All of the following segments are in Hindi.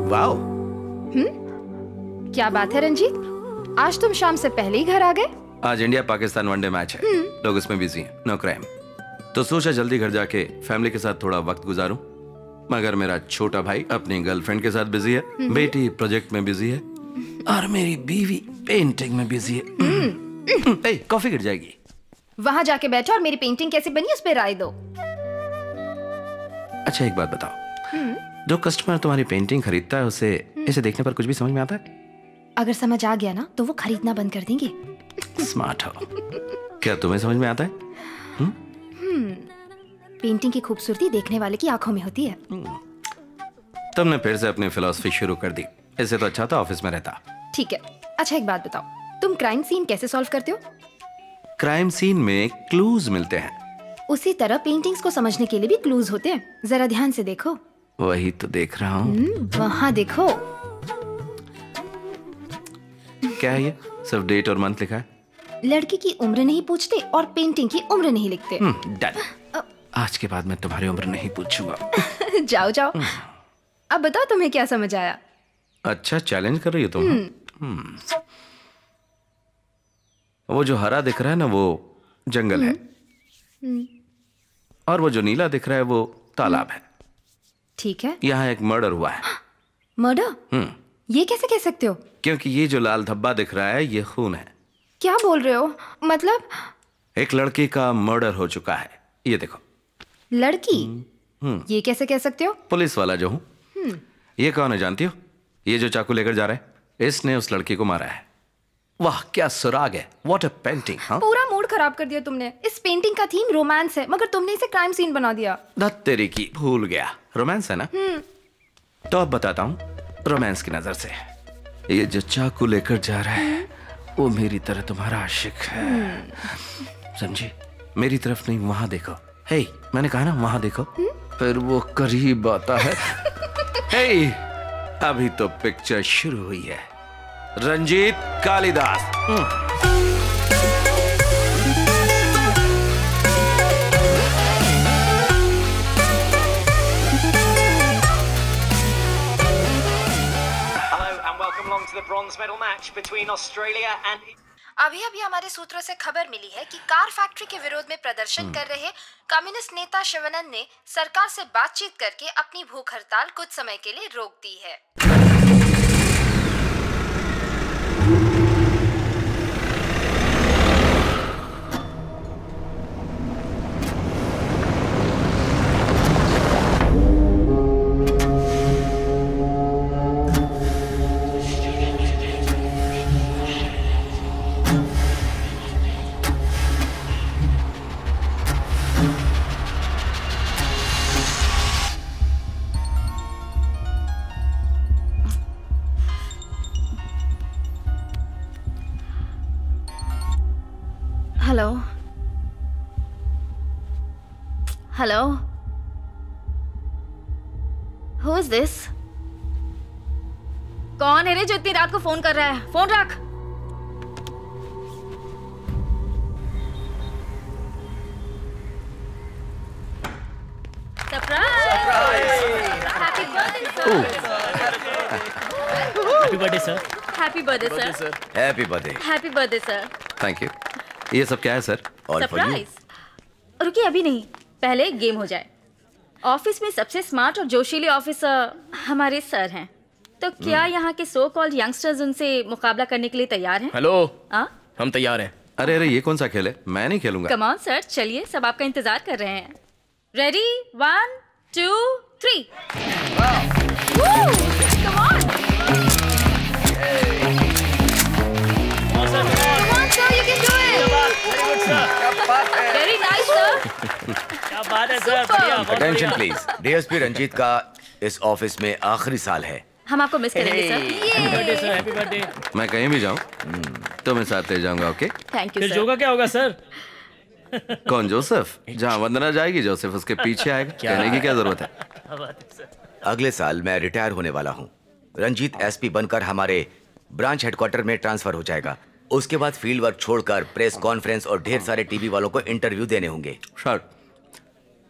वाओ। क्या बात है रंजीत, आज तुम शाम से पहले ही घर आ गए? आज इंडिया पाकिस्तान वनडे मैच है, लोग इसमें बिजी हैं, नो क्राइम। तो सोचा जल्दी घर जाके फैमिली के साथ थोड़ा वक्त गुजारूं। मगर मेरा छोटा भाई अपनी गर्लफ्रेंड के साथ बिजी है, बेटी प्रोजेक्ट में बिजी है और मेरी बीवी पेंटिंग में बिजी है। कॉफी गिर जाएगी। वहां जाके बैठो और मेरी पेंटिंग कैसी बनी उस पर राय दो। अच्छा एक बात बताओ, जो कस्टमर तुम्हारी पेंटिंग खरीदता है उसे इसे देखने पर कुछ भी समझ में आता है? अगर समझ आ गया ना तो वो खरीदना बंद कर देंगे। स्मार्ट हो। क्या तुम्हें समझ में आता है? पेंटिंग की खूबसूरती देखने वाले की आंखों में होती है। तुमने फिर से अपनी फिलॉसफी शुरू कर दी। इससे तो अच्छा था ऑफिस में रहता। ठीक है, अच्छा एक बात बताओ, तुम क्राइम सीन कैसे सॉल्व करते हो? क्राइम सीन में क्लूज मिलते हैं। उसी तरह पेंटिंग्स को समझने के लिए भी क्लूज होते हैं, जरा ध्यान से देखो। वही तो देख रहा हूँ। वहाँ देखो। क्या है ये? सिर्फ डेट और मंथ लिखा है। लड़की की उम्र नहीं पूछते और पेंटिंग की उम्र नहीं लिखते। डन। आज के बाद मैं तुम्हारी उम्र नहीं पूछूंगा। जाओ जाओ। अब बताओ तुम्हें क्या समझ आया? अच्छा चैलेंज कर रही हो तुम। वो जो हरा दिख रहा है ना वो जंगल है, और वो जो नीला दिख रहा है वो तालाब है। ठीक है। यहाँ एक मर्डर हुआ है। मर्डर? ये कैसे कह सकते हो? क्योंकि ये जो लाल धब्बा दिख रहा है ये खून है। क्या बोल रहे हो? मतलब एक लड़की का मर्डर हो चुका है। ये देखो। लड़की? ये कैसे कह सकते हो? पुलिस वाला जो हूँ। ये कौन है जानती हो? ये जो चाकू लेकर जा रहा है, इसने उस लड़की को मारा है। वाह क्या सुराग है। What a painting. पूरा मूड खराब कर दिया तुमने। इस पेंटिंग का थीम रोमांस है, मगर तुमने इसे क्राइम सीन बना दिया। धत तेरी की, भूल गया रोमांस है ना। तो अब बताता हूँ रोमांस की नजर से। ये जो चाकू लेकर जा रहा है वो मेरी तरह तुम्हारा आशिक है, समझी? मेरी तरफ नहीं, वहां देखो। हे, मैंने कहा ना वहां देखो। फिर वो करीब आता है। हे, अभी तो पिक्चर शुरू हुई है। रंजीत कालिदास। अभी हमारे सूत्रों से खबर मिली है कि कार फैक्ट्री के विरोध में प्रदर्शन कर रहे कम्युनिस्ट नेता शिवानंद ने सरकार से बातचीत करके अपनी भूख हड़ताल कुछ समय के लिए रोक दी है। Hello hello, who is this? कौन है रे जो इतनी रात को फोन कर रहा है? फोन रख। Happy birthday sir. Happy birthday sir. Happy birthday. Happy birthday sir. Thank you. ये सब क्या है सर? सरप्राइज। रुकिए अभी नहीं, पहले एक गेम हो जाए। ऑफिस में सबसे स्मार्ट और जोशीले ऑफिसर हमारे सर हैं, तो क्या यहाँ के सो कॉल्ड यंगस्टर्स उनसे मुकाबला करने के लिए तैयार हैं? हेलो, हम तैयार हैं। अरे अरे ये कौन सा खेल है? मैं नहीं खेलूंगा। कम ऑन सर, चलिए सब आपका इंतजार कर रहे हैं। Ready 1 2 3। Come on sir, you can do it. Very good sir. Very nice sir. क्या बात है सर, बढ़िया। Attention please. DSP रंजीत का इस ऑफिस में आखिरी साल है। हम आपको मिस करेंगे sir. Happy birthday sir, happy birthday. मैं कहीं भी जाऊँ तो मैं साथ ले जाऊंगा। ओके थैंक यू फिर सर। जो का क्या होगा सर? कौन? जोसेफ? जहाँ वंदना जाएगी जोसेफ उसके पीछे आएगा। कहने की क्या जरूरत है? अगले साल मैं रिटायर होने वाला हूँ। रंजीत एसपी बनकर हमारे ब्रांच हेडक्वार्टर में ट्रांसफर हो जाएगा। उसके बाद फील्ड वर्क छोड़कर प्रेस कॉन्फ्रेंस और ढेर सारे टीवी वालों को इंटरव्यू देने होंगे। शॉर्ट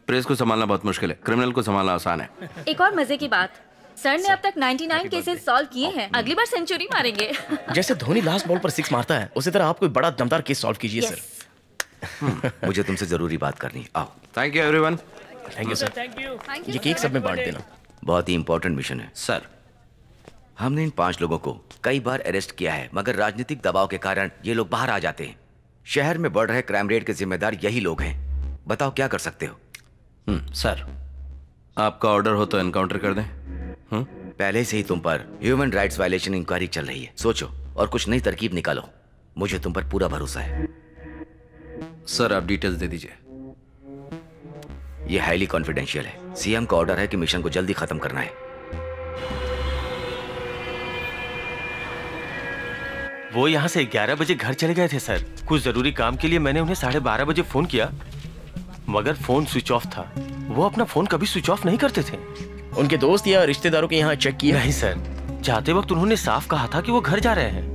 प्रेस को संभालना बहुत मुश्किल है, क्रिमिनल को संभालना आसान है। एक और मजे की बात, सर ने अब तक 99 केसेस सॉल्व किए हैं, अगली बार सेंचुरी मारेंगे। जैसे धोनी लास्ट बॉल पर 6 मारता है, उसी तरह आप कोई बड़ा दमदार केस सॉल्व कीजिए Yes. सर। मुझे तुमसे जरूरी बात करनी है, आओ। Thank you everyone. Thank you sir. Thank you. ये केक सब में बांट देना। बहुत ही इंपॉर्टेंट मिशन है। सर, हमने इन 5 लोगों को कई बार अरेस्ट किया है, मगर राजनीतिक दबाव के कारण ये लोग बाहर आ जाते हैं। शहर में बढ़ रहे क्राइम रेट के जिम्मेदार यही लोग हैं। बताओ क्या कर सकते हो? सर आपका ऑर्डर हो तो एनकाउंटर कर दें। पहले से ही तुम पर ह्यूमन राइट्स वायलेशन इंक्वायरी चल रही है, सोचो और कुछ नई तरकीब निकालो। मुझे तुम पर पूरा भरोसा है। सर आप डिटेल्स दे दीजिए। यह हाईली कॉन्फिडेंशियल है। सीएम का ऑर्डर है कि मिशन को जल्दी खत्म करना है। वो यहाँ से 11 बजे घर चले गए थे सर। कुछ जरूरी काम के लिए मैंने उन्हें 12:30 बजे फोन किया, मगर फोन स्विच ऑफ था। वो अपना फोन कभी स्विच ऑफ नहीं करते थे। उनके दोस्त या रिश्तेदारों के यहाँ चेक किया? नहीं सर, जाते वक्त उन्होंने साफ कहा था कि वो घर जा रहे हैं।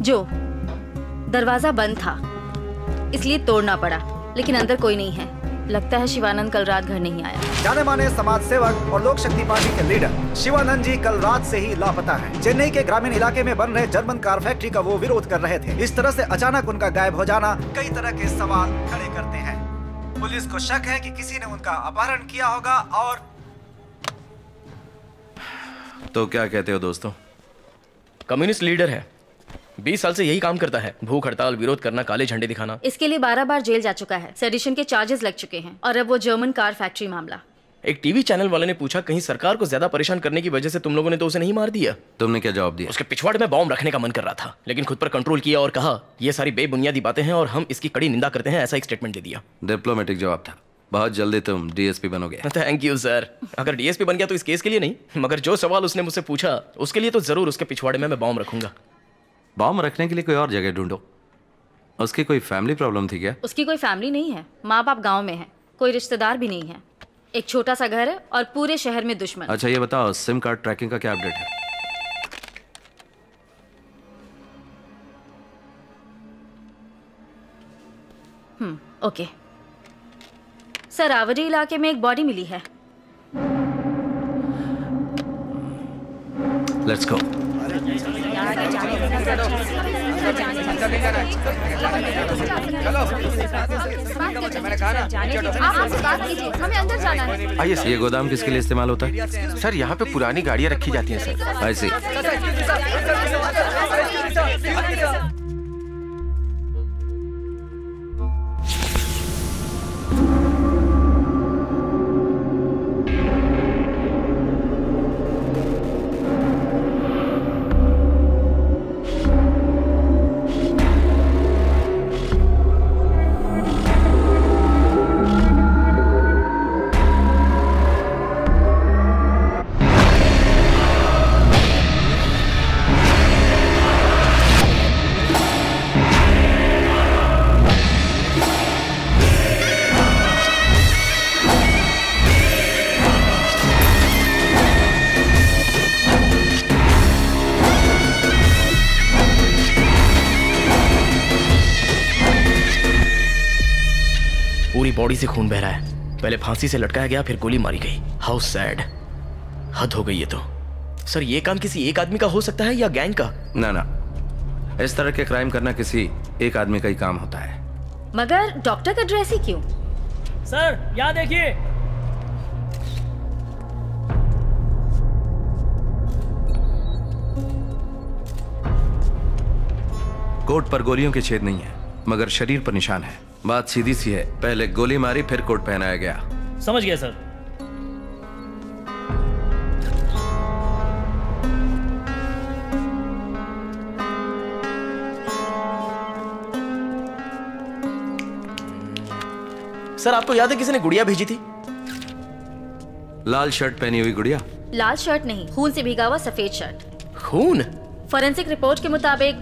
जो दरवाजा बंद था इसलिए तोड़ना पड़ा, लेकिन अंदर कोई नहीं है। लगता है शिवानंद कल रात घर नहीं आया। जाने माने समाज सेवक और लोक शक्ति पार्टी के लीडर शिवानंद जी कल रात से ही लापता हैं। चेन्नई के ग्रामीण इलाके में बन रहे जर्मन कार फैक्ट्री का वो विरोध कर रहे थे। इस तरह से अचानक उनका गायब हो जाना कई तरह के सवाल खड़े करते हैं। पुलिस को शक है कि किसी ने उनका अपहरण किया होगा। और तो क्या कहते हो दोस्तों? कम्युनिस्ट लीडर है, 20 साल से यही काम करता है। भूख हड़ताल, विरोध करना, काले झंडे दिखाना। इसके लिए 12 बार जेल जा चुका है। सेडिशन के चार्जेस लग चुके हैं। और अब वो जर्मन कार फैक्ट्री मामला। एक टीवी चैनल वाले ने पूछा, कहीं सरकार को ज्यादा परेशान करने की वजह से तुम लोगों ने तो उसे नहीं मार दिया? तुमने क्या जवाब दिया? उसके पिछवाड़े में बॉम्ब रखने का मन कर रहा था, लेकिन खुद पर कंट्रोल किया और कहा ये सारी बेबुनियादी बातें हैं और हम इसकी कड़ी निंदा करते हैं। ऐसा एक स्टेटमेंट दे दिया। डिप्लोमेटिक जवाब था। बहुत जल्दी तुम डीएसपी बनोगे। Thank you sir. अगर डीएसपी बन गया तो इस केस के लिए नहीं, मगर जो सवाल उसने मुझसे पूछा उसके लिए तो जरूर उसके पिछवाड़े में मैं बॉम्ब रखूंगा। बॉम्ब रखने के लिए कोई और जगह ढूंढो। उसकी कोई फैमिली प्रॉब्लम थी क्या? उसकी कोई फैमिली नहीं है। माँ बाप गांव में है, कोई रिश्तेदार भी नहीं है। एक छोटा सा घर है और पूरे शहर में दुश्मन। अच्छा ये बताओ, सिम कार्ड ट्रैकिंग का क्या अपडेट है? ओके सर, आवड़ी इलाके में एक बॉडी मिली है। Let's go. आप हमसे बात कीजिए, हमें अंदर जाना है। आइए ये गोदाम किसके लिए इस्तेमाल होता है? सर, यहाँ पे पुरानी गाड़ियाँ रखी जाती हैं सर। ऐसे पूरी बॉडी से खून बह रहा है। पहले फांसी से लटकाया गया, फिर गोली मारी गई। How sad. हद हो गई ये तो। सर ये काम किसी एक आदमी का हो सकता है या गैंग का? ना ना, इस तरह के क्राइम करना किसी एक आदमी का ही काम होता है। मगर डॉक्टर का ड्रेस ही क्यों? सर यहाँ देखिए। कोट पर गोलियों के छेद नहीं है, मगर शरीर पर निशान है। बात सीधी सी है, पहले गोली मारी फिर कोट पहनाया गया। समझ गया सर। सर आपको याद है किसी ने गुड़िया भेजी थी? लाल शर्ट पहनी हुई गुड़िया? लाल शर्ट नहीं, खून से भीगा हुआ सफेद शर्ट। खून? फोरेंसिक रिपोर्ट के मुताबिक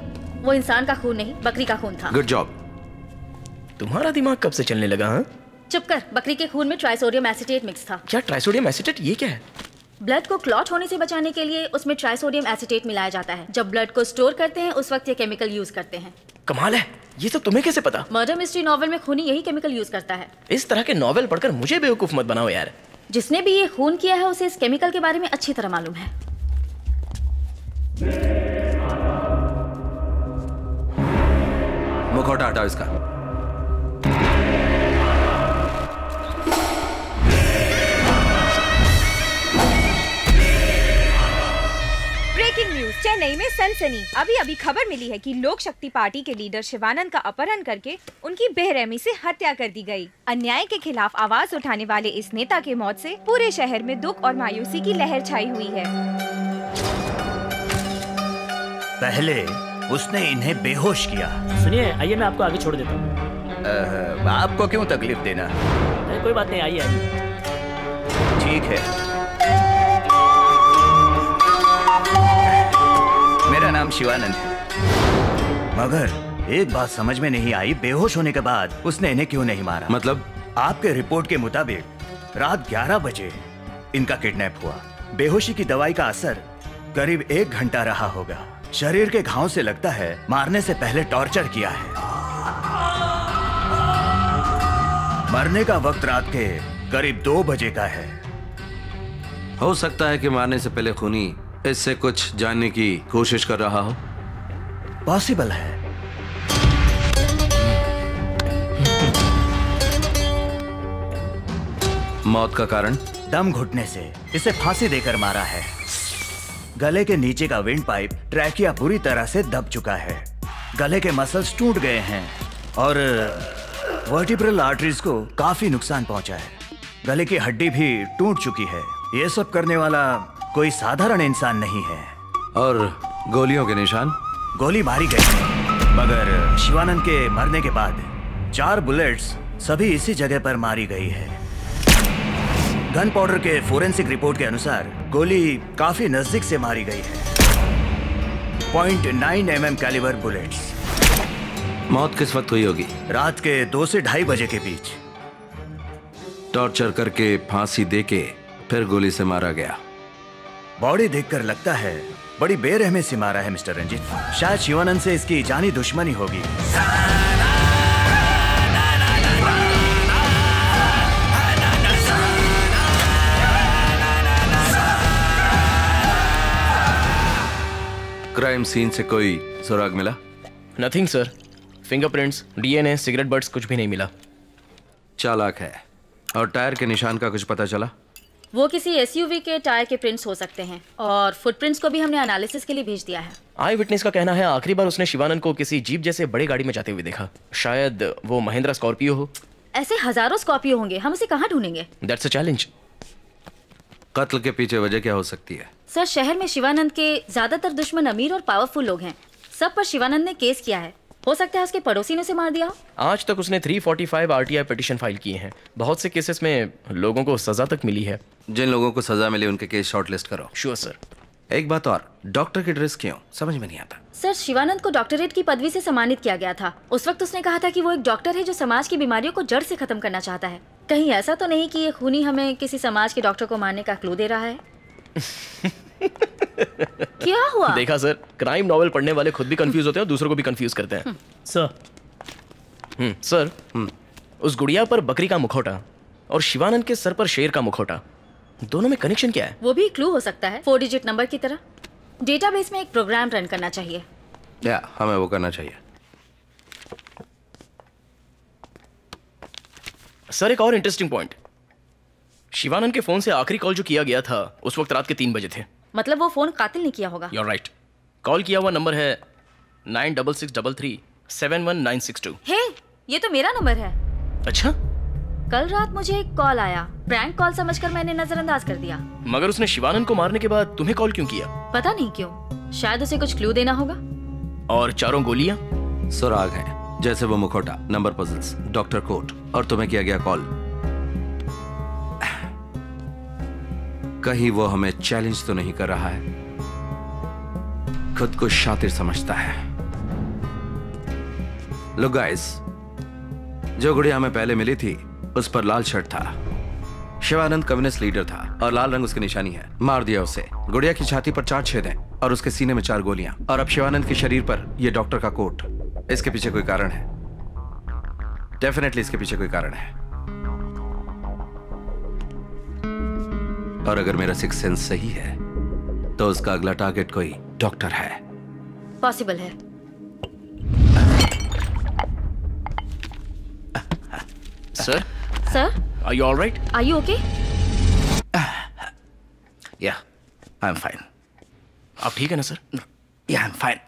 वो इंसान का खून नहीं, बकरी का खून था। Good job. तुम्हारा दिमाग कब से चलने लगा? हाँ, चुप कर। बकरी के खून में ट्राइसोडियम एसीटेट मिक्स था। क्या ट्राइसोडियम एसीटेट? ये क्या है? ब्लड को क्लॉट होने से बचाने के लिए उसमें ट्राइसोडियम एसीटेट मिलाया जाता है। जब ब्लड को स्टोर करते हैं उस वक्त ये केमिकल यूज करते हैं। कमाल है, ये सब तुम्हें कैसे पता? मर्डर मिस्ट्री नॉवेल में खूनी यही केमिकल यूज करता है। इस तरह के नॉवेल पढ़कर मुझे बेवकूफ मत बनाओ यार। जिसने भी ये खून किया है उसे इस केमिकल के बारे में अच्छी तरह मालूम है। मुखौटा हटाओ इसका। ब्रेकिंग न्यूज, चेन्नई में सनसनी। अभी अभी खबर मिली है कि लोक शक्ति पार्टी के लीडर शिवानंद का अपहरण करके उनकी बेरहमी से हत्या कर दी गई। अन्याय के खिलाफ आवाज उठाने वाले इस नेता के मौत से पूरे शहर में दुख और मायूसी की लहर छाई हुई है। पहले उसने इन्हें बेहोश किया। सुनिए, आइए मैं आपको आगे छोड़ देता हूँ। आपको क्यों तकलीफ देना? अरे कोई बात नहीं, आइए आइए। ठीक है, मेरा नाम शिवानंद है। मगर एक बात समझ में नहीं आई, बेहोश होने के बाद उसने इन्हें क्यों नहीं मारा? मतलब? आपके रिपोर्ट के मुताबिक रात 11 बजे इनका किडनैप हुआ। बेहोशी की दवाई का असर करीब 1 घंटा रहा होगा। शरीर के घाव से लगता है मारने से पहले टॉर्चर किया है। मरने का वक्त रात के करीब 2 बजे का है। हो सकता है कि मारने से पहले खूनी इससे कुछ जानने की कोशिश कर रहा हो। पॉसिबल है। मौत का कारण? दम घुटने से। इसे फांसी देकर मारा है। गले के नीचे का विंड पाइप ट्रैकिया बुरी तरह से दब चुका है। गले के मसल्स टूट गए हैं और वर्टिब्रल आर्टरीज को काफी नुकसान पहुंचा है। गले की हड्डी भी टूट चुकी है। ये सब करने वाला कोई साधारण इंसान नहीं है। और गोलियों के निशान? गोली मारी गई है, मगर शिवानंद के मरने के बाद 4 बुलेट्स सभी इसी जगह पर मारी गई है। गन पाउडर के फोरेंसिक रिपोर्ट के अनुसार गोली काफी नजदीक से मारी गई है। 0.9 mm कैलिबर बुलेट्स। मौत किस वक्त हुई होगी? रात के 2 से 2:30 बजे के बीच। टॉर्चर करके फांसी देके फिर गोली से मारा गया। बॉडी देखकर लगता है बड़ी बेरहमी से मारा है मिस्टर रंजीत। शायद शिवानंद से इसकी जानी दुश्मनी होगी। क्राइम सीन से कोई सुराग मिला? Nothing sir. Fingerprints, DNA, cigarette butts कुछ भी नहीं मिला। चालाक है। और टायर के निशान का कुछ पता चला? वो किसी एसयूवी के टायर के प्रिंट्स हो सकते हैं और फुटप्रिंट्स को भी हमने एनालिसिस के लिए भेज दिया है। आई विटनेस का कहना है आखिरी बार उसने शिवानंद को किसी जीप जैसे बड़ी गाड़ी में जाते हुए देखा। शायद वो महिंद्रा स्कॉर्पियो हो। ऐसे हजारों स्कॉर्पियो होंगे, हम उसे कहाँ ढूंढेंगे? That's a challenge. कत्ल के पीछे वजह क्या हो सकती है? सर, शहर में शिवानंद के ज्यादातर दुश्मन अमीर और पावरफुल लोग हैं। सब पर शिवानंद ने केस किया है। हो सकता है उसके पड़ोसी ने उसे मार दिया हो। आज तक उसने 345 आरटीआई पिटीशन फाइल किए हैं। बहुत से केसेस में लोगों को सजा तक मिली है। जिन लोगों को सजा मिली उनके केस शॉर्टलिस्ट करो। Sure sir. एक बात और, डॉक्टर की ड्रेस क्यों? समझ में नहीं आता। सर, शिवानंद को डॉक्टरेट की पदवी से सम्मानित किया गया था। उस वक्त उसने कहा था कि वो एक डॉक्टर है जो समाज की बीमारियों को जड़ से खत्म करना चाहता है। कहीं ऐसा तो नहीं कि ये खूनी हमें किसी समाज के डॉक्टर को मारने का क्लू दे रहा है? क्या हुआ? देखा सर, क्राइम नॉवेल पढ़ने वाले खुद भी कंफ्यूज होते हैं और दूसरों को भी कंफ्यूज करते हैं। सर, उस गुड़िया पर बकरी का मुखौटा और शिवानंद के सर पर शेर का मुखौटा, दोनों में कनेक्शन क्या है? वो भी क्लू हो सकता है, 4 डिजिट नंबर की तरह। डेटाबेस में एक प्रोग्राम रन करना चाहिए। या हमें वो करना चाहिए। सर, एक और इंटरेस्टिंग पॉइंट। शिवानंद के फोन से आखिरी कॉल जो किया गया था उस वक्त रात के 3 बजे थे। मतलब वो फोन कातिल ने किया होगा। You're right. कॉल किया हुआ नंबर है 9663371962। हे, ये तो मेरा नंबर है। अच्छा? कल रात मुझे एक कॉल आया। प्रैंक कॉल समझकर मैंने नजरअंदाज कर दिया। मगर उसने शिवानंद को मारने के बाद तुम्हें कॉल क्यों किया? पता नहीं क्यों, शायद उसे कुछ क्लू देना होगा। और 4 गोलियां? सुराग हैं, जैसे वो मुखौटा, नंबर पजल्स, डॉक्टर कोट और तुम्हें किया गया कॉल। कहीं वो हमें चैलेंज तो नहीं कर रहा है? खुद को शातिर समझता है। लुक गाइस, जो गुड़िया हमें पहले मिली थी उस पर लाल शर्ट था। शिवानंद कम्युनिस्ट लीडर था और लाल रंग उसकी निशानी है। मार दिया उसे। गुड़िया की छाती पर 4 छेद हैं और उसके सीने में 4 गोलियां। और अब शिवानंद के शरीर पर यह डॉक्टर का कोट। इसके पीछे कोई कारण है, डेफिनेटली इसके पीछे कोई कारण है। और अगर मेरा सिक्स सेंस सही है तो उसका अगला टारगेट कोई डॉक्टर है। पॉसिबल है। Sir, sir, are you alright? Are you okay? Yeah, I am fine. आप ठीक है ना सर? या, आई एम फाइन।